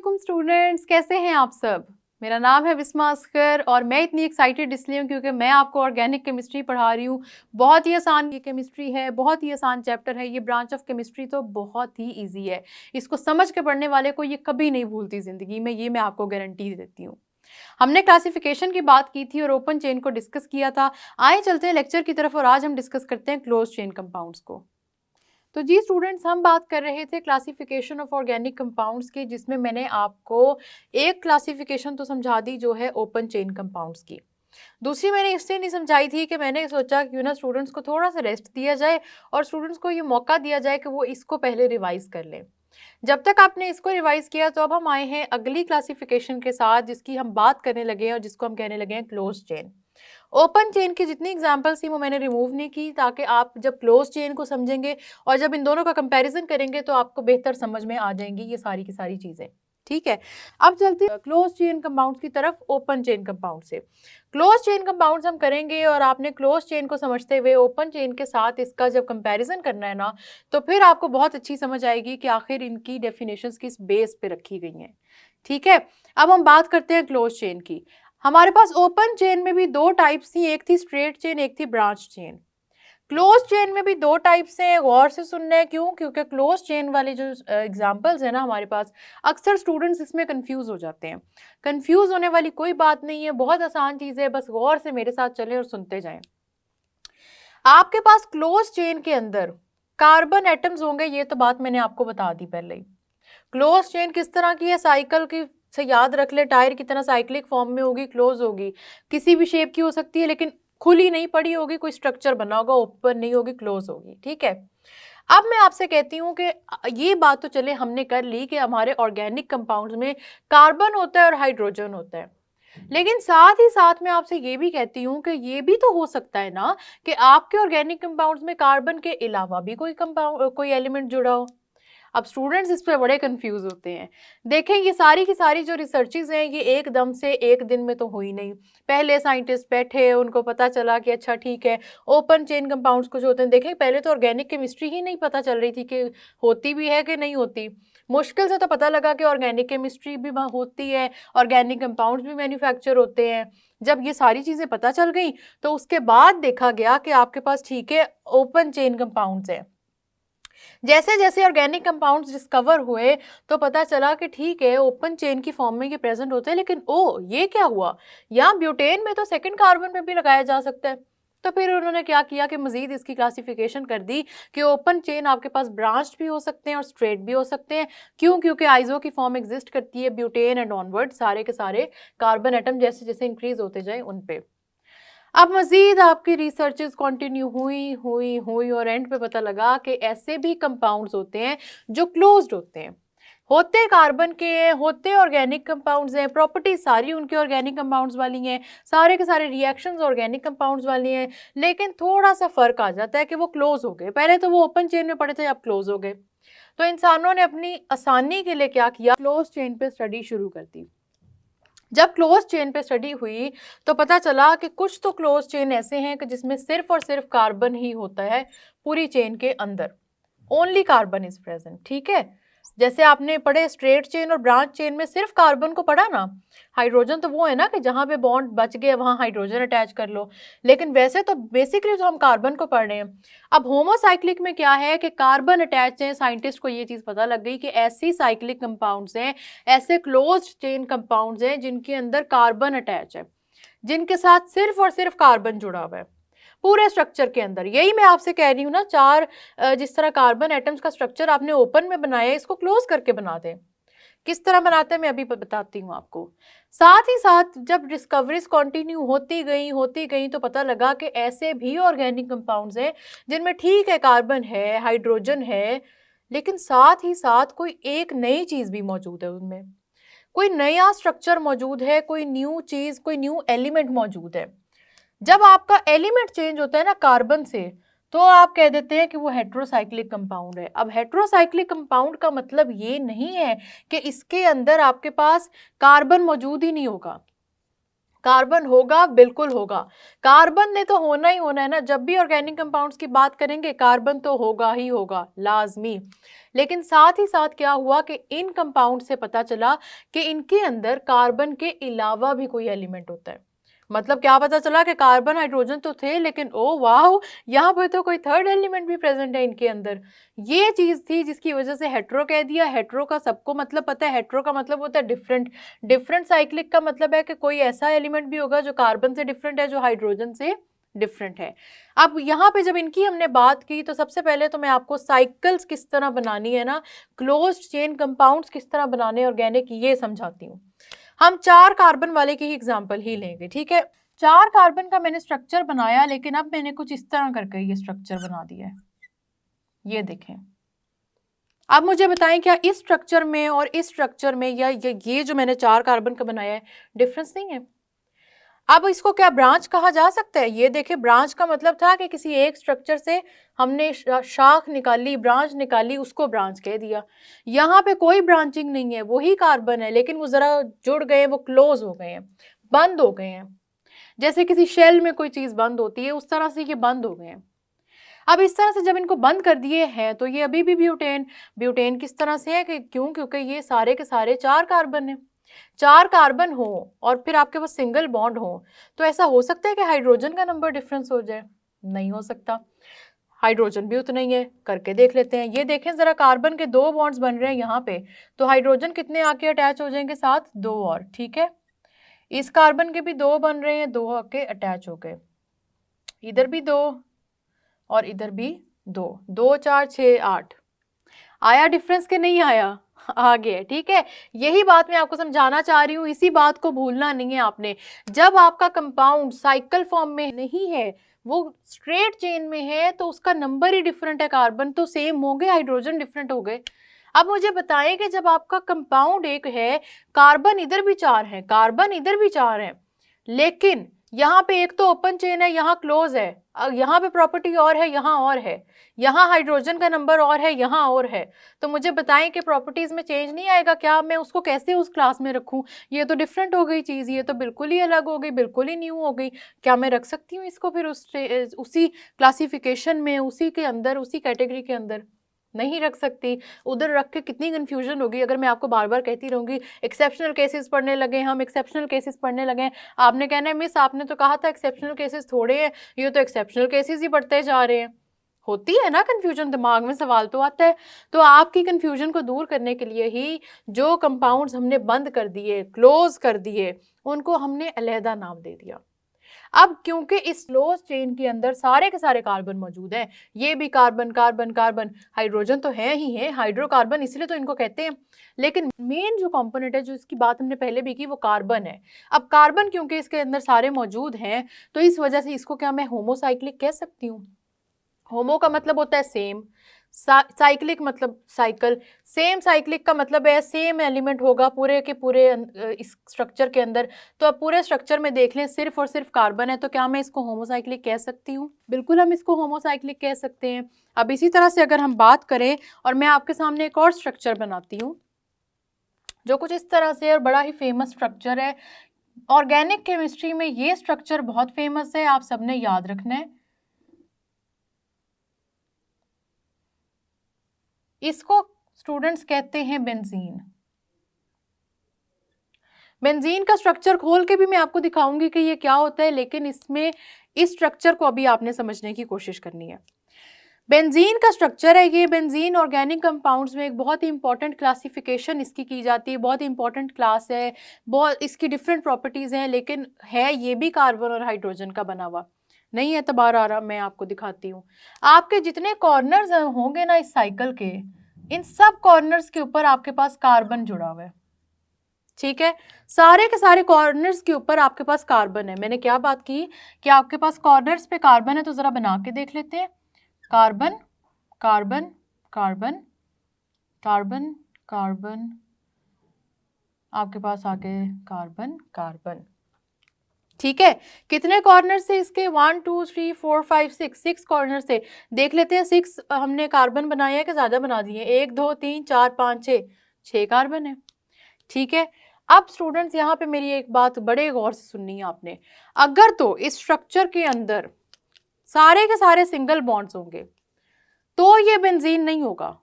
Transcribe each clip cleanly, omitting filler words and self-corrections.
वालेकुम स्टूडेंट्स, कैसे हैं आप सब। मेरा नाम है बिस्मा अस्कर और मैं इतनी एक्साइटेड इसलिए हूँ क्योंकि मैं आपको ऑर्गेनिक केमिस्ट्री पढ़ा रही हूँ। बहुत ही आसान ये केमिस्ट्री है, बहुत ही आसान चैप्टर है। ये ब्रांच ऑफ केमिस्ट्री तो बहुत ही इजी है। इसको समझ के पढ़ने वाले को ये कभी नहीं भूलती ज़िंदगी में, ये मैं आपको गारंटी देती हूँ। हमने क्लासिफिकेशन की बात की थी और ओपन चेन को डिस्कस किया था। आए चलते हैं लेक्चर की तरफ और आज हम डिस्कस करते हैं क्लोज चेन कंपाउंड्स को। तो जी स्टूडेंट्स, हम बात कर रहे थे क्लासिफिकेशन ऑफ ऑर्गेनिक कंपाउंड्स की, जिसमें मैंने आपको एक क्लासिफिकेशन तो समझा दी जो है ओपन चेन कंपाउंड्स की। दूसरी मैंने इससे नहीं समझाई थी कि मैंने सोचा क्यों ना स्टूडेंट्स को थोड़ा सा रेस्ट दिया जाए और स्टूडेंट्स को ये मौका दिया जाए कि वो इसको पहले रिवाइज कर लें। जब तक आपने इसको रिवाइज किया तो अब हम आए हैं अगली क्लासिफिकेशन के साथ, जिसकी हम बात करने लगे हैं और जिसको हम कहने लगे हैं क्लोज चेन। ओपन चेन की जितनी एग्जांपल्स थी वो मैंने रिमूव नहीं की, ताकि आप जब क्लोज चेन को समझेंगे और जब इन दोनों का कंपैरिजन करेंगे तो आपको बेहतर समझ में आ जाएंगी ये सारी की सारी चीज़ें। ठीक है, अब चलते हैं क्लोज चेन कंपाउंड्स की तरफ ओपन चेन कंपाउंड से। क्लोज चेन कंपाउंड्स हम करेंगे और आपने क्लोज चेन को समझते हुए ओपन चेन के साथ इसका जब कंपैरिजन करना है ना, तो फिर आपको बहुत अच्छी समझ आएगी कि आखिर इनकी डेफिनेशंस किस बेस पे रखी गई हैं। ठीक है, अब हम बात करते हैं क्लोज चेन की। हमारे पास ओपन चेन में भी दो टाइप्स थी, एक थी स्ट्रेट चेन, एक थी ब्रांच चेन। क्लोज चेन में भी दो टाइप्स हैं, गौर से सुनना है। क्यों? क्योंकि क्लोज चेन वाले जो एग्जांपल्स है ना हमारे पास, अक्सर स्टूडेंट्स इसमें कंफ्यूज हो जाते हैं। कंफ्यूज होने वाली कोई बात नहीं है, बहुत आसान चीज़ है, बस गौर से मेरे साथ चलें और सुनते जाएं। आपके पास क्लोज चेन के अंदर कार्बन एटम्स होंगे, ये तो बात मैंने आपको बता दी पहले ही। क्लोज चेन किस तरह की है, साइकिल की से याद रख ले, टायर की तरह साइक्लिक फॉर्म में होगी, क्लोज होगी। किसी भी शेप की हो सकती है, लेकिन खुली नहीं पड़ी होगी, कोई स्ट्रक्चर बना होगा, ओपन नहीं होगी, क्लोज होगी। ठीक है, अब मैं आपसे कहती हूँ कि ये बात तो चले हमने कर ली कि हमारे ऑर्गेनिक कंपाउंड्स में कार्बन होता है और हाइड्रोजन होता है, लेकिन साथ ही साथ मैं आपसे ये भी कहती हूँ कि ये भी तो हो सकता है ना कि आपके ऑर्गेनिक कंपाउंड्स में कार्बन के अलावा भी कोई कंपाउंड, कोई एलिमेंट जुड़ा हो। अब स्टूडेंट्स इस पे बड़े कंफ्यूज होते हैं। देखें, ये सारी की सारी जो रिसर्चेज हैं ये एकदम से एक दिन में तो हुई नहीं। पहले साइंटिस्ट बैठे, उनको पता चला कि अच्छा ठीक है ओपन चेन कंपाउंड्स कुछ होते हैं। देखें, पहले तो ऑर्गेनिक केमिस्ट्री ही नहीं पता चल रही थी कि होती भी है कि नहीं होती। मुश्किल से तो पता लगा कि ऑर्गेनिक केमिस्ट्री भी होती है, ऑर्गेनिक कंपाउंड्स भी मैन्युफैक्चर होते हैं। जब ये सारी चीज़ें पता चल गई तो उसके बाद देखा गया कि आपके पास ठीक है ओपन चेन कंपाउंड्स हैं। जैसे जैसे ऑर्गेनिक कंपाउंड्स डिस्कवर हुए तो पता चला कि ठीक है ओपन चेन की फॉर्म में ये प्रेजेंट होते हैं, लेकिन ओ ये क्या हुआ, यहाँ ब्यूटेन में तो सेकंड कार्बन पे भी लगाया जा सकता है। तो फिर उन्होंने क्या किया कि मजीद इसकी क्लासिफिकेशन कर दी कि ओपन चेन आपके पास ब्रांच्ड भी हो सकते हैं और स्ट्रेट भी हो सकते हैं। क्यों? क्योंकि आइजो की फॉर्म एग्जिस्ट करती है, ब्यूटेन एंड ऑनवर्ड सारे के सारे कार्बन एटम जैसे जैसे इंक्रीज होते जाए उन पे। अब मजीद आपकी रिसर्चेस कंटिन्यू हुई हुई हुई और एंड पे पता लगा कि ऐसे भी कंपाउंड्स होते हैं जो क्लोज्ड होते हैं, होते कार्बन के हैं, होते ऑर्गेनिक कंपाउंड्स हैं, प्रॉपर्टीज सारी उनके ऑर्गेनिक कंपाउंड्स वाली हैं, सारे के सारे रिएक्शंस ऑर्गेनिक कंपाउंड्स वाली हैं, लेकिन थोड़ा सा फर्क आ जाता है कि वो क्लोज हो गए। पहले तो वो ओपन चेन में पड़े थे, अब क्लोज हो गए। तो इंसानों ने अपनी आसानी के लिए क्या किया, क्लोज चेन पे स्टडी शुरू कर दी। जब क्लोज चेन पे स्टडी हुई तो पता चला कि कुछ तो क्लोज चेन ऐसे हैं कि जिसमें सिर्फ और सिर्फ कार्बन ही होता है पूरी चेन के अंदर, ओनली कार्बन इज प्रेजेंट। ठीक है, जैसे आपने पढ़े स्ट्रेट चेन और ब्रांच चेन में सिर्फ कार्बन को पढ़ा ना, हाइड्रोजन तो वो है ना कि जहाँ पे बॉन्ड बच गए वहाँ हाइड्रोजन अटैच कर लो, लेकिन वैसे तो बेसिकली तो हम कार्बन को पढ़ रहे हैं। अब होमोसाइक्लिक में क्या है कि कार्बन अटैच है, साइंटिस्ट को ये चीज़ पता लग गई कि ऐसी साइक्लिक कंपाउंड्स हैं, ऐसे क्लोज चेन कंपाउंड्स हैं जिनके अंदर कार्बन अटैच है, जिनके साथ सिर्फ और सिर्फ कार्बन जुड़ा हुआ है पूरे स्ट्रक्चर के अंदर। यही मैं आपसे कह रही हूँ ना, चार जिस तरह कार्बन एटम्स का स्ट्रक्चर आपने ओपन में बनाया है, इसको क्लोज करके बना दें। किस तरह बनाते हैं मैं अभी बताती हूँ आपको। साथ ही साथ जब डिस्कवरीज कंटिन्यू होती गई तो पता लगा कि ऐसे भी ऑर्गेनिक कंपाउंड्स हैं जिनमें ठीक है कार्बन है, हाइड्रोजन है, लेकिन साथ ही साथ कोई एक नई चीज़ भी मौजूद है उनमें, कोई नया स्ट्रक्चर मौजूद है, कोई न्यू चीज़, कोई न्यू एलिमेंट मौजूद है। जब आपका एलिमेंट चेंज होता है ना कार्बन से, तो आप कह देते हैं कि वो हेट्रोसाइक्लिक कंपाउंड है। अब हेट्रोसाइक्लिक कंपाउंड का मतलब ये नहीं है कि इसके अंदर आपके पास कार्बन मौजूद ही नहीं होगा। कार्बन होगा, बिल्कुल होगा। कार्बन ने तो होना ही होना है ना, जब भी ऑर्गेनिक कंपाउंड्स की बात करेंगे कार्बन तो होगा ही होगा, लाजमी। लेकिन साथ ही साथ क्या हुआ कि इन कंपाउंड से पता चला कि इनके अंदर कार्बन के अलावा भी कोई एलिमेंट होता है। मतलब क्या पता चला कि कार्बन हाइड्रोजन तो थे, लेकिन ओ वाह, यहाँ पर तो कोई थर्ड एलिमेंट भी प्रेजेंट है इनके अंदर। ये चीज थी जिसकी वजह से हेट्रो कह दिया। हेट्रो का सबको मतलब पता है, हेट्रो का मतलब होता है डिफरेंट। डिफरेंट साइक्लिक का मतलब है कि कोई ऐसा एलिमेंट भी होगा जो कार्बन से डिफरेंट है, जो हाइड्रोजन से डिफरेंट है। अब यहाँ पे जब इनकी हमने बात की तो सबसे पहले तो मैं आपको साइकिल्स किस तरह बनानी है ना, क्लोज्ड चेन कंपाउंड्स किस तरह बनाने ऑर्गेनिक, ये समझाती हूँ। हम 4 कार्बन वाले की ही एग्जांपल ही लेंगे, ठीक है। 4 कार्बन का मैंने स्ट्रक्चर बनाया, लेकिन अब मैंने कुछ इस तरह करके ये स्ट्रक्चर बना दिया है, ये देखें। अब मुझे बताएं क्या इस स्ट्रक्चर में और इस स्ट्रक्चर में या ये जो मैंने 4 कार्बन का बनाया है, डिफरेंस नहीं है? अब इसको क्या ब्रांच कहा जा सकता है? ये देखिए, ब्रांच का मतलब था कि किसी एक स्ट्रक्चर से हमने शाख निकाली, ब्रांच निकाली, उसको ब्रांच कह दिया। यहाँ पे कोई ब्रांचिंग नहीं है, वही कार्बन है, लेकिन वो जरा जुड़ गए, वो क्लोज हो गए हैं, बंद हो गए हैं। जैसे किसी शेल में कोई चीज बंद होती है, उस तरह से ये बंद हो गए हैं। अब इस तरह से जब इनको बंद कर दिए हैं तो ये अभी भी ब्यूटेन। ब्यूटेन किस तरह से है कि क्यों? क्योंकि ये सारे के सारे 4 कार्बन हैं। 4 कार्बन हो और फिर आपके पास सिंगल बॉन्ड हो, तो ऐसा हो सकता है कि हाइड्रोजन का नंबर डिफरेंस हो जाए? नहीं हो सकता। हाइड्रोजन भी उतना ही है, करके देख लेते हैं। ये देखें जरा, कार्बन के 2 बॉन्ड्स बन रहे हैं यहाँ पे, तो हाइड्रोजन कितने आके अटैच हो जाएंगे साथ? 2 और, ठीक है। इस कार्बन के भी 2 बन रहे हैं, 2 आके अटैच हो गए, इधर भी 2 और इधर भी 2, 2 4 6 8। आया डिफरेंस के नहीं आया? आ गया, ठीक है। यही बात मैं आपको समझाना चाह रही हूँ, इसी बात को भूलना नहीं है आपने। जब आपका कंपाउंड साइकिल फॉर्म में नहीं है, वो स्ट्रेट चेन में है, तो उसका नंबर ही डिफरेंट है। कार्बन तो सेम हो गए, हाइड्रोजन डिफरेंट हो गए। अब मुझे बताएं कि जब आपका कंपाउंड एक है, कार्बन इधर भी 4 है, कार्बन इधर भी 4 है, लेकिन यहाँ पे एक तो ओपन चेन है, यहाँ क्लोज है, यहाँ पे प्रॉपर्टी और है, यहाँ और है, यहाँ हाइड्रोजन का नंबर और है, यहाँ और है। तो मुझे बताएं कि प्रॉपर्टीज में चेंज नहीं आएगा क्या? मैं उसको कैसे उस क्लास में रखूं? ये तो डिफरेंट हो गई चीज़, ये तो बिल्कुल ही अलग हो गई, बिल्कुल ही न्यू हो गई। क्या मैं रख सकती हूँ इसको फिर उसी क्लासिफिकेशन में, उसी के अंदर, उसी कैटेगरी के अंदर? नहीं रख सकती। उधर रख के कितनी कन्फ्यूजन होगी अगर मैं आपको बार बार कहती रहूँगी एक्सेप्शनल केसेस पढ़ने लगे, हम एक्सेप्शनल केसेस पढ़ने लगे। आपने कहना है मिस आपने तो कहा था एक्सेप्शनल केसेस थोड़े हैं, ये तो एक्सेप्शनल केसेस ही पढ़ते जा रहे हैं। होती है ना कन्फ्यूजन, दिमाग में सवाल तो आता है। तो आपकी कन्फ्यूजन को दूर करने के लिए ही जो कंपाउंड्स हमने बंद कर दिए, क्लोज कर दिए, उनको हमने अलहदा नाम दे दिया। अब क्योंकि इस क्लोज चेन के अंदर सारे के सारे कार्बन मौजूद हैं, ये भी कार्बन कार्बन कार्बन, हाइड्रोजन तो है ही है, हाइड्रोकार्बन इसलिए तो इनको कहते हैं। लेकिन मेन जो कंपोनेंट है, जो इसकी बात हमने पहले भी की, वो कार्बन है। अब कार्बन क्योंकि इसके अंदर सारे मौजूद हैं, तो इस वजह से इसको क्या मैं होमोसाइक्लिक कह सकती हूँ? होमो का मतलब होता है सेम, साइक्लिक मतलब साइकिल। सेम साइक्लिक का मतलब है सेम एलिमेंट होगा पूरे के पूरे इस स्ट्रक्चर के अंदर। तो अब पूरे स्ट्रक्चर में देख लें सिर्फ और सिर्फ कार्बन है, तो क्या मैं इसको होमोसाइक्लिक कह सकती हूँ? बिल्कुल हम इसको होमोसाइक्लिक कह सकते हैं। अब इसी तरह से अगर हम बात करें, और मैं आपके सामने एक और स्ट्रक्चर बनाती हूँ जो कुछ इस तरह से, और बड़ा ही फेमस स्ट्रक्चर है ऑर्गेनिक केमिस्ट्री में, ये स्ट्रक्चर बहुत फेमस है, आप सबने याद रखना है। इसको स्टूडेंट्स कहते हैं बेंजीन। बेंजीन का स्ट्रक्चर खोल के भी मैं आपको दिखाऊंगी कि ये क्या होता है, लेकिन इसमें इस स्ट्रक्चर को अभी आपने समझने की कोशिश करनी है। बेंजीन का स्ट्रक्चर है ये। बेंजीन ऑर्गेनिक कंपाउंड्स में एक बहुत ही इंपॉर्टेंट क्लासिफिकेशन इसकी की जाती है, बहुत ही इंपॉर्टेंट क्लास है, बहुत इसकी डिफरेंट प्रॉपर्टीज हैं, लेकिन है ये भी कार्बन और हाइड्रोजन का बना हुआ। नहीं है तबार आ रहा, मैं आपको दिखाती हूँ। आपके जितने कॉर्नर्स होंगे ना इस साइकिल के, इन सब कॉर्नर्स के ऊपर आपके पास कार्बन जुड़ा हुआ है, ठीक है। सारे के सारे कॉर्नर्स के ऊपर आपके पास कार्बन है। मैंने क्या बात की कि आपके पास कॉर्नर्स पे कार्बन है, तो जरा बना के देख लेते हैं। Carbon carbon carbon carbon carbon, आपके पास आगे कार्बन कार्बन, ठीक है। कितने कॉर्नर से इसके? 1 2 3 4 5 6 कॉर्नर से। देख लेते हैं 6 हमने कार्बन बनाए हैं कि ज्यादा बना दिए? 1 2 3 4 5 6 कार्बन है, ठीक है। अब स्टूडेंट्स यहाँ पे मेरी एक बात बड़े गौर से सुननी है आपने। अगर तो इस स्ट्रक्चर के अंदर सारे के सारे सिंगल बॉन्ड्स होंगे तो ये बेंजीन नहीं होगा।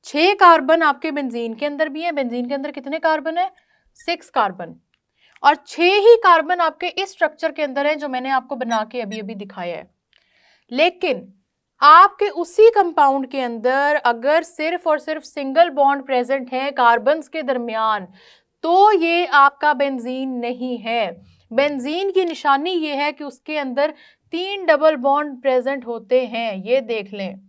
6 कार्बन आपके बेंजीन के अंदर भी है। बेंजीन के अंदर कितने कार्बन है? 6 कार्बन। और 6 ही कार्बन आपके इस स्ट्रक्चर के अंदर है जो मैंने आपको बना के अभी अभी दिखाया है। लेकिन आपके उसी कंपाउंड के अंदर अगर सिर्फ और सिर्फ सिंगल बॉन्ड प्रेजेंट है कार्बन्स के दरमियान तो ये आपका बेंजीन नहीं है। बेंजीन की निशानी ये है कि उसके अंदर 3 डबल बॉन्ड प्रेजेंट होते हैं, ये देख लें।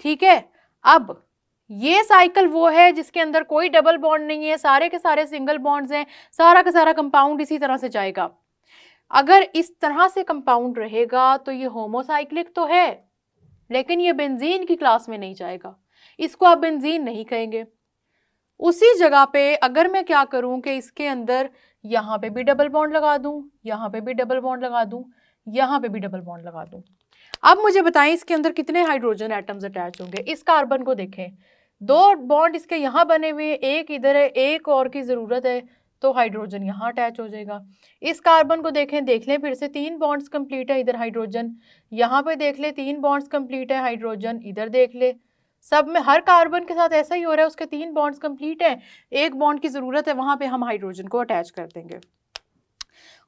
ठीक है, अब ये साइकिल वो है जिसके अंदर कोई डबल बॉन्ड नहीं है, सारे के सारे सिंगल बॉन्ड्स हैं, सारा का सारा कंपाउंड इसी तरह से जाएगा। अगर इस तरह से कंपाउंड रहेगा तो ये होमोसाइक्लिक तो है लेकिन ये बेंजीन की क्लास में नहीं जाएगा, इसको आप बेंजीन नहीं कहेंगे। उसी जगह पे अगर मैं क्या करूं कि इसके अंदर यहाँ पे भी डबल बॉन्ड लगा दूं, यहाँ पे भी डबल बॉन्ड लगा दूं, यहाँ पे भी डबल बॉन्ड लगा दूं, अब मुझे बताएं इसके अंदर कितने हाइड्रोजन एटम्स अटैच होंगे। इस कार्बन को देखें, 2 बॉन्ड इसके यहाँ बने हुए हैं, एक इधर है, एक और की जरूरत है तो हाइड्रोजन यहाँ अटैच हो जाएगा। इस कार्बन को देखें, देख लें फिर से 3 बॉन्ड्स कंप्लीट है, इधर हाइड्रोजन, यहाँ पे देख ले 3 बॉन्ड्स कंप्लीट है, हाइड्रोजन, इधर देख ले, सब में हर कार्बन के साथ ऐसा ही हो रहा है, उसके 3 बॉन्ड्स कंप्लीट है, एक बॉन्ड की जरूरत है, वहां पे हम हाइड्रोजन को अटैच कर देंगे।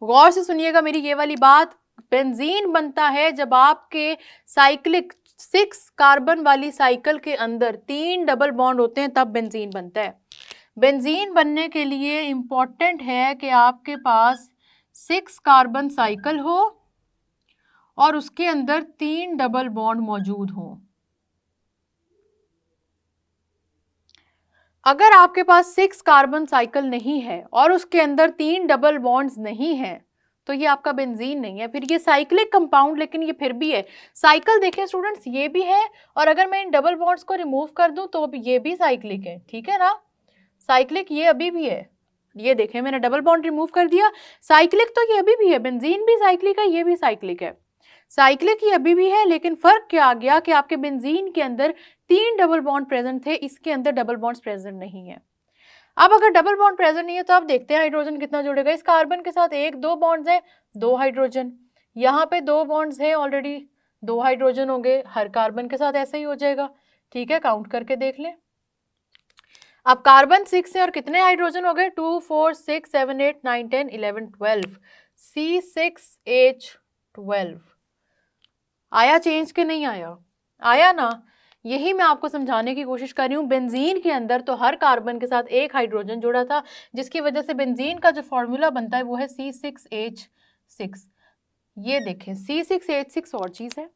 गौर से सुनिएगा मेरी ये वाली बात, बेंजीन बनता है जब आपके साइक्लिक 6 कार्बन वाली साइकिल के अंदर 3 डबल बॉन्ड होते हैं, तब बेंजीन बनता है। बेंजीन बनने के लिए इंपॉर्टेंट है कि आपके पास 6 कार्बन साइकिल हो और उसके अंदर 3 डबल बॉन्ड मौजूद हों। अगर आपके पास 6 कार्बन साइकिल नहीं है और उसके अंदर 3 डबल बॉन्ड्स नहीं है तो ये आपका बेंजीन नहीं है, फिर ये साइक्लिक कंपाउंड, लेकिन ये फिर भी है। साइकिल देखें स्टूडेंट्स, ये भी है और अगर मैं इन डबल बॉन्ड्स को रिमूव कर दूं तो ये भी साइक्लिक है, ठीक है ना, साइक्लिक ये अभी भी है। ये देखें मैंने डबल बॉन्ड रिमूव कर दिया, साइक्लिक तो ये अभी भी है, बेंजीन भी साइक्लिक है, ये भी साइक्लिक है, साइक्लिक ही अभी भी है। लेकिन फर्क क्या आ गया कि आपके बेंजीन के अंदर 3 डबल बॉन्ड प्रेजेंट थे, इसके अंदर डबल बॉन्ड्स प्रेजेंट नहीं है। अब अगर डबल बॉन्ड प्रेजेंट नहीं है तो आप देखते हैं हाइड्रोजन कितना जुड़ेगा। इस कार्बन के साथ 1-2 बॉन्ड्स है, 2 हाइड्रोजन, यहाँ पे 2 बॉन्ड्स है ऑलरेडी, 2 हाइड्रोजन हो गए, हर कार्बन के साथ ऐसा ही हो जाएगा। ठीक है, काउंट करके देख लें। अब कार्बन 6 है और कितने हाइड्रोजन हो गए? 2, 4, 6, 7, 8, 9, 10, 11, 12, C6H12। आया चेंज के नहीं आया? आया ना। यही मैं आपको समझाने की कोशिश कर रही हूँ। बेंजीन के अंदर तो हर कार्बन के साथ एक हाइड्रोजन जुड़ा था, जिसकी वजह से बेंजीन का जो फॉर्मूला बनता है वो है C6H6। ये देखें, C6H6 और चीज़ है,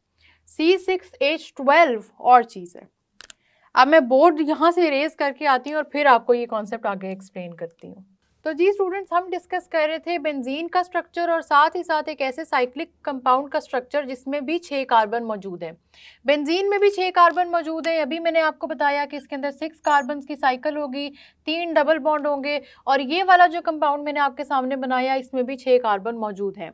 C6H12 और चीज़ है। अब मैं बोर्ड यहाँ से इरेज करके आती हूँ और फिर आपको ये कॉन्सेप्ट आगे एक्सप्लेन करती हूँ। तो जी स्टूडेंट्स, हम डिस्कस कर रहे थे बेंजीन का स्ट्रक्चर और साथ ही साथ एक ऐसे साइक्लिक कंपाउंड का स्ट्रक्चर जिसमें भी 6 कार्बन मौजूद हैं। बेंजीन में भी 6 कार्बन मौजूद हैं। अभी मैंने आपको बताया कि इसके अंदर 6 कार्बन की साइकिल होगी, 3 डबल बॉन्ड होंगे और ये वाला जो कंपाउंड मैंने आपके सामने बनाया इसमें भी 6 कार्बन मौजूद हैं।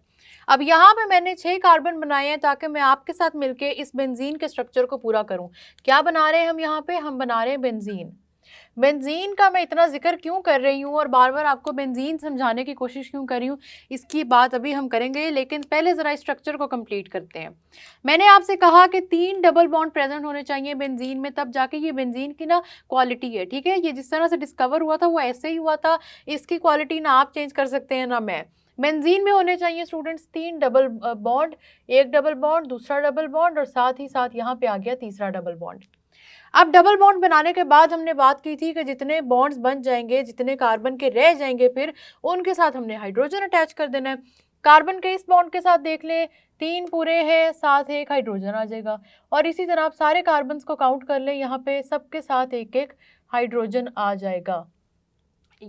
अब यहाँ पे मैंने 6 कार्बन बनाए हैं ताकि मैं आपके साथ मिलके इस बेंजीन के स्ट्रक्चर को पूरा करूँ। क्या बना रहे हैं हम यहाँ पे? हम बना रहे हैं बेंजीन। बेंजीन का मैं इतना जिक्र क्यों कर रही हूँ और बार बार आपको बेंजीन समझाने की कोशिश क्यों कर रही हूँ, इसकी बात अभी हम करेंगे, लेकिन पहले ज़रा स्ट्रक्चर को कंप्लीट करते हैं। मैंने आपसे कहा कि 3 डबल बॉन्ड प्रेजेंट होने चाहिए बेंजीन में, तब जाके ये बेंजीन की ना क्वालिटी है। ठीक है, ये जिस तरह से डिस्कवर हुआ था वो ऐसे ही हुआ था, इसकी क्वालिटी ना आप चेंज कर सकते हैं ना मैं। बेंजीन में होने चाहिए स्टूडेंट्स 3 डबल बॉन्ड, एक डबल बॉन्ड, दूसरा डबल बॉन्ड और साथ ही साथ यहाँ पे आ गया तीसरा डबल बॉन्ड। अब डबल बॉन्ड बनाने के बाद हमने बात की थी कि जितने बॉन्ड्स बन जाएंगे, जितने कार्बन के रह जाएंगे, फिर उनके साथ हमने हाइड्रोजन अटैच कर देना है। कार्बन के इस बॉन्ड के साथ देख लें, 3 पूरे हैं, साथ एक हाइड्रोजन आ जाएगा और इसी तरह आप सारे कार्बन को काउंट कर लें, यहाँ पे सबके साथ एक एक हाइड्रोजन आ जाएगा।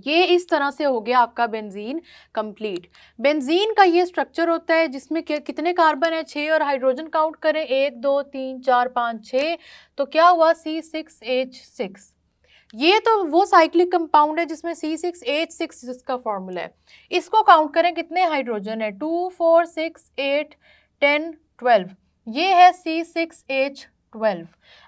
ये इस तरह से हो गया आपका बेंजीन कंप्लीट। बेंजीन का ये स्ट्रक्चर होता है जिसमें कितने कार्बन है? 6 और हाइड्रोजन काउंट करें, 1, 2, 3, 4, 5, 6, तो क्या हुआ? C6H6। ये तो वो साइक्लिक कंपाउंड है जिसमें C6H6 जिसका फॉर्मूला है। इसको काउंट करें, कितने हाइड्रोजन है? 2, 4, 6, 8, 10, 12, ये है C6H12।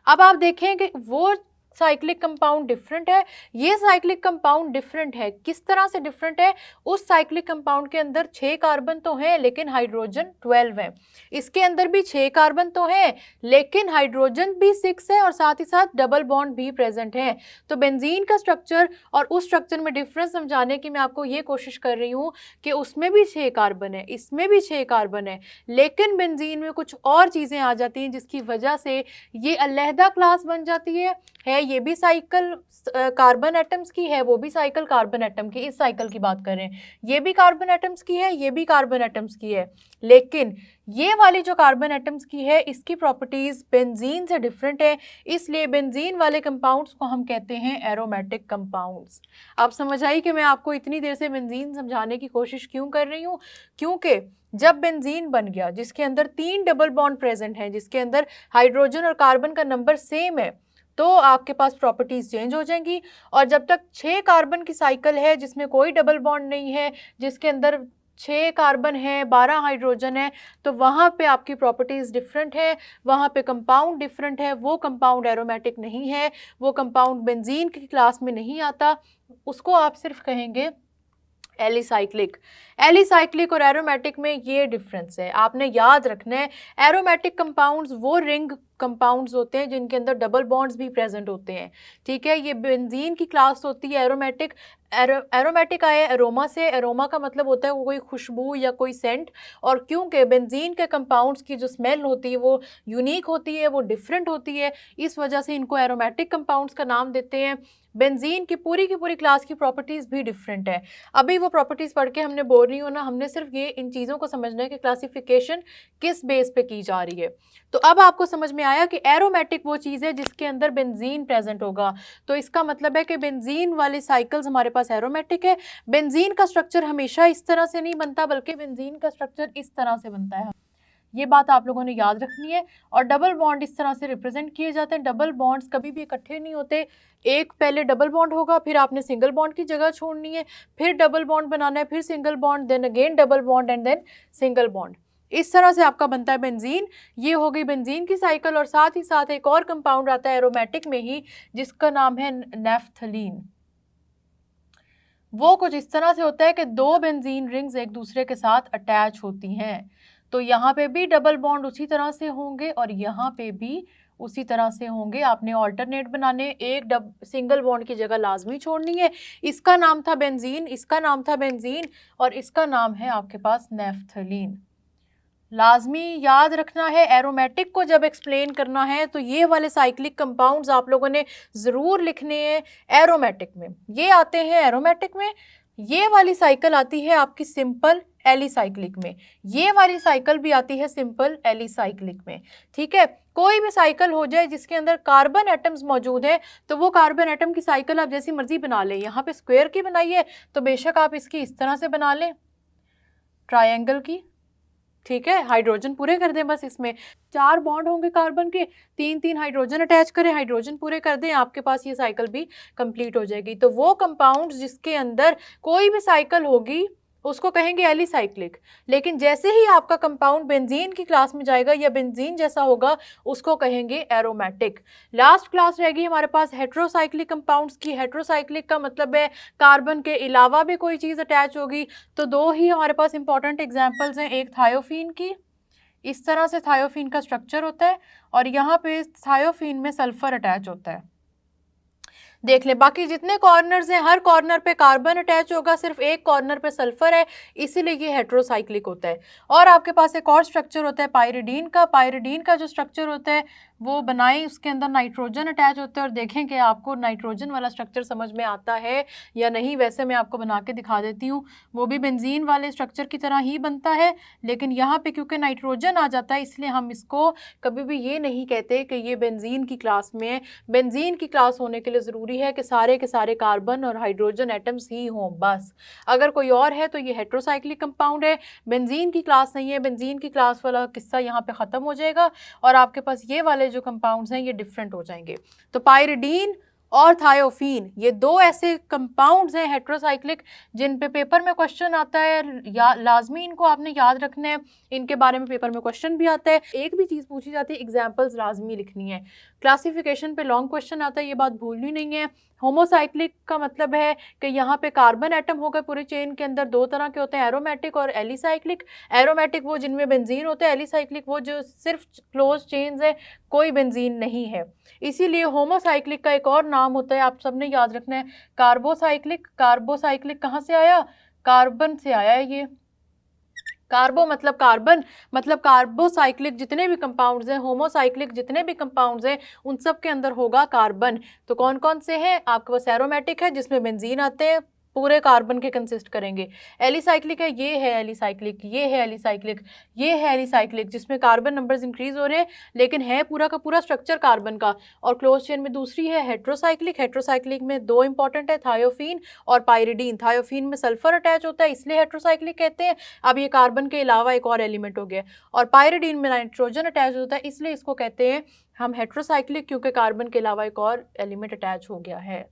अब आप देखें कि वो साइक्लिक कंपाउंड डिफरेंट है, ये साइक्लिक कंपाउंड डिफरेंट है। किस तरह से डिफरेंट है? उस साइक्लिक कंपाउंड के अंदर 6 कार्बन तो हैं लेकिन हाइड्रोजन 12 है। इसके अंदर भी 6 कार्बन तो हैं लेकिन हाइड्रोजन भी 6 है और साथ ही साथ डबल बॉन्ड भी प्रेजेंट है। तो बेंजीन का स्ट्रक्चर और उस स्ट्रक्चर में डिफरेंस समझाने की मैं आपको ये कोशिश कर रही हूँ कि उसमें भी 6 कार्बन है, इसमें भी 6 कार्बन है, लेकिन बेंजीन में कुछ और चीज़ें आ जाती हैं जिसकी वजह से ये अलहदा क्लास बन जाती है ये भी साइकिल कार्बन एटम्स की है, वो भी साइकिल कार्बन एटम की, इस साइकिल की बात करें, ये भी कार्बन एटम्स की है, ये भी कार्बन एटम्स की है, लेकिन ये वाली जो कार्बन एटम्स की है इसकी प्रॉपर्टीज बेंजीन से डिफरेंट है, इसलिए बेंजीन वाले कंपाउंड्स को हम कहते हैं एरोमेटिक कंपाउंड्स। आप समझ आई कि मैं आपको इतनी देर से बेंजीन समझाने की कोशिश क्यों कर रही हूँ? क्योंकि जब बेंजीन बन गया जिसके अंदर 3 डबल बॉन्ड प्रेजेंट हैं, जिसके अंदर हाइड्रोजन और कार्बन का नंबर सेम है, तो आपके पास प्रॉपर्टीज चेंज हो जाएंगी। और जब तक 6 कार्बन की साइकिल है जिसमें कोई डबल बॉन्ड नहीं है, जिसके अंदर 6 कार्बन है 12 हाइड्रोजन है, तो वहाँ पे आपकी प्रॉपर्टीज डिफरेंट है, वहाँ पे कंपाउंड डिफरेंट है, वो कंपाउंड एरोमेटिक नहीं है, वो कंपाउंड बेंजीन की क्लास में नहीं आता, उसको आप सिर्फ कहेंगे एलिसाइक्लिक। एलिसाइक्लिक और एरोमेटिक में ये डिफरेंस है, आपने याद रखना है। एरोमेटिक कंपाउंड्स वो रिंग कंपाउंड्स होते हैं जिनके अंदर डबल बॉन्ड्स भी प्रेजेंट होते हैं, ठीक है। ये बेंजीन की क्लास होती है एरोमेटिक। एरोमेटिक आया एरोमा से, एरोमा का मतलब होता है वो कोई खुशबू या कोई सेंट, और क्योंकि बेंजीन के कंपाउंड्स की जो स्मेल होती है वो यूनिक होती है, वो डिफरेंट होती है, इस वजह से इनको एरोमेटिक कंपाउंड्स का नाम देते हैं। बेंजीन की पूरी क्लास की प्रॉपर्टीज़ भी डिफरेंट है। अभी वो प्रॉपर्टीज़ पढ़ के हमने बोर नहीं होना, हमने सिर्फ ये इन चीज़ों को समझना है कि क्लासिफिकेशन किस बेस पे की जा रही है। तो अब आपको समझ में आया कि एरोमेटिक वो चीज़ है जिसके अंदर बेंजीन प्रेजेंट होगा, तो इसका मतलब है कि बेंजीन वाले साइकिल्स हमारे पास एरोमेटिक है। बेंजीन का स्ट्रक्चर हमेशा इस तरह से नहीं बनता, बल्कि बेंजीन का स्ट्रक्चर इस तरह से बनता है, ये बात आप लोगों ने याद रखनी है। और डबल बॉन्ड इस तरह से रिप्रेजेंट किए जाते हैं। डबल बॉन्ड्स कभी भी इकट्ठे नहीं होते, एक पहले डबल बॉन्ड होगा, फिर आपने सिंगल बॉन्ड की जगह छोड़नी है, फिर डबल बॉन्ड बनाना है, फिर single bond, then again double bond and then single bond. इस तरह से आपका बनता है बेंजीन। ये हो गई बेंजीन की साइकिल। और साथ ही साथ एक और कंपाउंड आता है एरोमेटिक में ही जिसका नाम है नेफ्थलीन। वो कुछ इस तरह से होता है कि 2 बेंजीन रिंग्स एक दूसरे के साथ अटैच होती हैं, तो यहाँ पे भी डबल बॉन्ड उसी तरह से होंगे और यहाँ पे भी उसी तरह से होंगे। आपने ऑल्टरनेट बनाने, एक सिंगल बॉन्ड की जगह लाजमी छोड़नी है। इसका नाम था बेंजीन, इसका नाम था बेंजीन, और इसका नाम है आपके पास नेफ्थलीन। लाजमी याद रखना है, एरोमेटिक को जब एक्सप्लेन करना है तो ये वाले साइक्लिक कंपाउंड्स आप लोगों ने ज़रूर लिखने हैं एरोमेटिक में। ये आते हैं एरोमेटिक में, ये वाली साइकिल आती है आपकी सिंपल एलिसाइक्लिक में, ये वाली साइकिल भी आती है सिंपल एलिसाइक्लिक में, ठीक है। कोई भी साइकिल हो जाए जिसके अंदर कार्बन एटम्स मौजूद है तो वो कार्बन एटम की साइकिल आप जैसी मर्जी बना लें। यहाँ पे स्क्वायर की बनाइए तो बेशक आप इसकी इस तरह से बना लें, ट्रायंगल की, ठीक है। हाइड्रोजन पूरे कर दें, बस इसमें 4 बॉन्ड होंगे कार्बन के, 3 हाइड्रोजन अटैच करें, हाइड्रोजन पूरे कर दें, आपके पास ये साइकिल भी कंप्लीट हो जाएगी। तो वो कंपाउंड्स जिसके अंदर कोई भी साइकिल होगी उसको कहेंगे एलिसाइक्लिक, लेकिन जैसे ही आपका कंपाउंड बेंजीन की क्लास में जाएगा या बेंजीन जैसा होगा उसको कहेंगे एरोमेटिक। लास्ट क्लास रहेगी हमारे पास हेट्रोसाइक्लिक कंपाउंड्स की। हेट्रोसाइक्लिक का मतलब है कार्बन के अलावा भी कोई चीज़ अटैच होगी। तो 2 ही हमारे पास इंपॉर्टेंट एग्जाम्पल्स हैं, एक थायोफीन की, इस तरह से थायोफीन का स्ट्रक्चर होता है, और यहाँ पे थायोफीन में सल्फर अटैच होता है। देख ले, बाकी जितने कॉर्नर्स हैं हर कॉर्नर पे कार्बन अटैच होगा, सिर्फ एक कॉर्नर पे सल्फर है, इसीलिए ये हेट्रोसाइक्लिक होता है। और आपके पास एक और स्ट्रक्चर होता है पायरिडीन का। पायरिडीन का जो स्ट्रक्चर होता है वो बनाए, उसके अंदर नाइट्रोजन अटैच होता है, और देखें कि आपको नाइट्रोजन वाला स्ट्रक्चर समझ में आता है या नहीं। वैसे मैं आपको बना के दिखा देती हूँ, वो भी बेंजीन वाले स्ट्रक्चर की तरह ही बनता है, लेकिन यहाँ पे क्योंकि नाइट्रोजन आ जाता है इसलिए हम इसको कभी भी ये नहीं कहते कि ये बेंजीन की क्लास में है। बेंजीन की क्लास होने के लिए ज़रूरी है कि सारे के सारे कार्बन और हाइड्रोजन एटम्स ही हों बस। अगर कोई और है तो ये हेट्रोसाइक्लिक कंपाउंड है, बेंजीन की क्लास नहीं है। बेंजीन की क्लास वाला किस्सा यहाँ पे ख़त्म हो जाएगा और आपके पास ये वाले जो कंपाउंड्स हैं ये डिफरेंट हो जाएंगे। तो पायरिडीन और थायोफीन, ये दो ऐसे कंपाउंड्स हैं हेट्रोसाइक्लिक जिन पे पेपर में क्वेश्चन आता है, लाजमी इनको आपने याद रखना है, इनके बारे में पेपर में क्वेश्चन भी आता है। एक भी चीज़ पूछी जाती है एग्जाम्पल्स लाजमी लिखनी है। क्लासिफिकेशन पे लॉन्ग क्वेश्चन आता है, ये बात भूलनी नहीं है। होमोसाइक्लिक का मतलब है कि यहाँ पे कार्बन एटम होगा पूरे चेन के अंदर, दो तरह के होते हैं, एरोमेटिक और एलिसाइक्लिक। एरोमेटिक वो जिनमें बेंजीन होता है, एलिसाइक्लिक वो जो सिर्फ क्लोज चेन्स है, कोई बेंजीन नहीं है। इसीलिए होमोसाइक्लिक का एक और नाम होता है, आप सबने याद रखना है, कार्बोसाइक्लिक। कार्बोसाइक्लिक कहाँ से आया? कार्बन से आया है ये। कार्बो मतलब कार्बन, मतलब कार्बोसाइक्लिक जितने भी कंपाउंड्स हैं, होमोसाइक्लिक जितने भी कंपाउंड्स हैं, उन सब के अंदर होगा कार्बन। तो कौन कौन से हैं? आपके पास एरोमेटिक है जिसमें बेंजीन आते हैं, पूरे कार्बन के कंसिस्ट करेंगे। एलिसाइक्लिक है, ये है एलिसाइक्लिक, ये है एलिसाइक्लिक, ये है एलिसाइक्लिक, जिसमें कार्बन नंबर्स इंक्रीज हो रहे हैं लेकिन है पूरा का पूरा स्ट्रक्चर कार्बन का। और क्लोज चेन में दूसरी है हेट्रोसाइक्लिक। हेट्रोसाइक्लिक में दो इंपॉर्टेंट है, थायोफीन और पायरिडीन। थायोफीन में सल्फर अटैच होता है इसलिए हेट्रोसाइक्लिक कहते हैं। अब ये कार्बन के अलावा एक और एलिमेंट हो गया। और पायरिडीन में नाइट्रोजन अटैच होता है इसलिए इसको कहते हैं हम हेट्रोसाइक्लिक, क्योंकि कार्बन के अलावा एक और एलिमेंट अटैच हो गया है।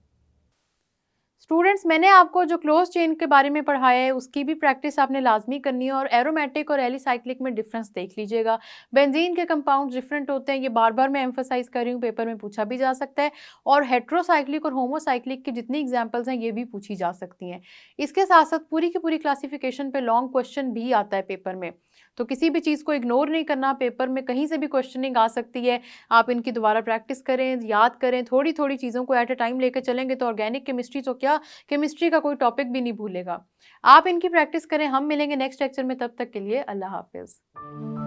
स्टूडेंट्स, मैंने आपको जो क्लोज चेन के बारे में पढ़ाया है उसकी भी प्रैक्टिस आपने लाजमी करनी है। और एरोमेटिक और एलिसाइक्लिक में डिफरेंस देख लीजिएगा। बेंजीन के कंपाउंड डिफरेंट होते हैं, ये बार बार मैं एम्फोसाइज कर रही हूँ, पेपर में पूछा भी जा सकता है। और हेट्रोसाइक्लिक और होमोसाइक्लिक की जितनी एग्जाम्पल्स हैं ये भी पूछी जा सकती हैं। इसके साथ साथ पूरी की पूरी क्लासिफिकेशन पे लॉन्ग क्वेश्चन भी आता है पेपर में, तो किसी भी चीज़ को इग्नोर नहीं करना। पेपर में कहीं से भी क्वेश्चनिंग आ सकती है, आप इनकी दोबारा प्रैक्टिस करें, याद करें, थोड़ी थोड़ी चीज़ों को एट अ टाइम लेकर चलेंगे तो ऑर्गेनिक केमिस्ट्री तो क्या, केमिस्ट्री का कोई टॉपिक भी नहीं भूलेगा। आप इनकी प्रैक्टिस करें। हम मिलेंगे नेक्स्ट लेक्चर में, तब तक के लिए अल्लाह हाफिज़।